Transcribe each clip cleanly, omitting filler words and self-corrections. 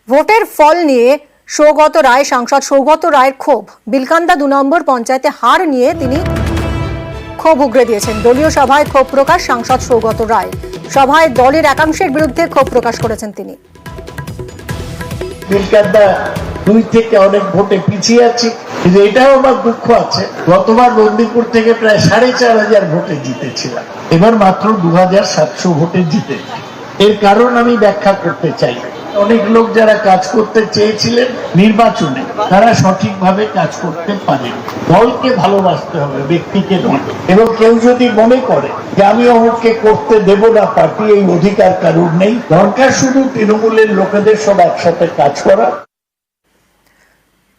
ভোটের ফল নিয়ে সৌগত রায়, সাংসদ সৌগত রায়ের ক্ষোভ। বিলকান্দা 2 নম্বর পঞ্চায়েতে হার নিয়ে তিনি ক্ষোভ উগরে দিয়েছেন। দলীয় সভায় ক্ষোভ প্রকাশ সাংসদ সৌগত রায়। সভায় দলের একাংশের বিরুদ্ধে ক্ষোভ প্রকাশ করেছেন তিনি। বিলকান্দা 2 থেকে অনেক ভোটে পিছিয়ে আছি, কিন্তু এটাও আমার দুঃখ আছে, গতবার বন্দিপুর থেকে প্রায় 4500 ভোটে জিতেছিলাম, এবার মাত্র 2700 ভোটে জিতেছি। এর কারণ আমি ব্যাখ্যা করতে চাই। অনেক লোক যারা কাজ করতে চেয়েছিলেন নির্বাচনে, তারা সঠিকভাবে কাজ করতে পারেন। দলকে ভালোবাসতে হবে, ব্যক্তিকে নয়। এবং কেউ যদি মনে করে যে আমি অমুককে করতে দেব না, পার্টি এই অধিকার কারোর নেই। দরকার শুধু তৃণমূলের লোকেদের সব একসাথে কাজ করা।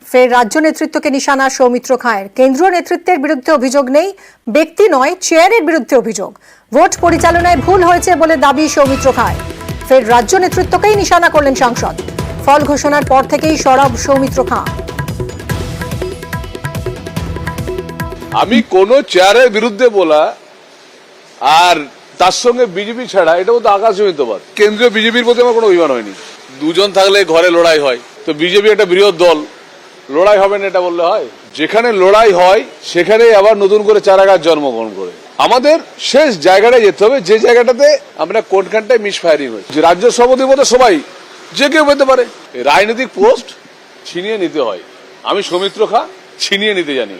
ফের রাজ্য নেতৃত্বকে নিশানা সৌমিত্র খাঁয়ের। কেন্দ্রীয় নেতৃত্বের বিরুদ্ধে অভিযোগ নেই, ব্যক্তি নয় চেয়ারের বিরুদ্ধে অভিযোগ। ভোট পরিচালনায় ভুল হয়েছে বলে দাবি সৌমিত্র খাঁয়ের। ফের রাজ্য নেতৃত্বকেই নিশানা করলেন সাংসদ। ফল ঘোষণার পর থেকেই সরব সৌমিত্র খাঁ। আমি কোন চেয়ারের বিরুদ্ধে বলা আর তার সঙ্গে বিজেপি ছাড়া, এটা তো আকাশজমিন তফাৎ। কেন্দ্রীয় বিজেপির প্রতি আমার কোনো অভিমান হয়নি। দুজন থাকলে ঘরে লড়াই হয়, তো বিজেপি একটা বৃহৎ দল, লড়াই হবে না এটা বললে হয়? যেখানে লড়াই হয় সেখানে আবার নতুন করে চারাগাছ জন্মগ্রহণ করে। আমাদের শেষ জায়গাটায় যেতে হবে, যে জায়গাটাতে আমরা কোনখানটায় মিসফায়ারিং হয়েছে। রাজ্য সভাপতি পদে সবাই যে কেউ পেতে পারে, রাজনৈতিক পোস্ট ছিনিয়ে নিতে হয়। আমি সৌমিত্র খাঁ ছিনিয়ে নিতে জানি।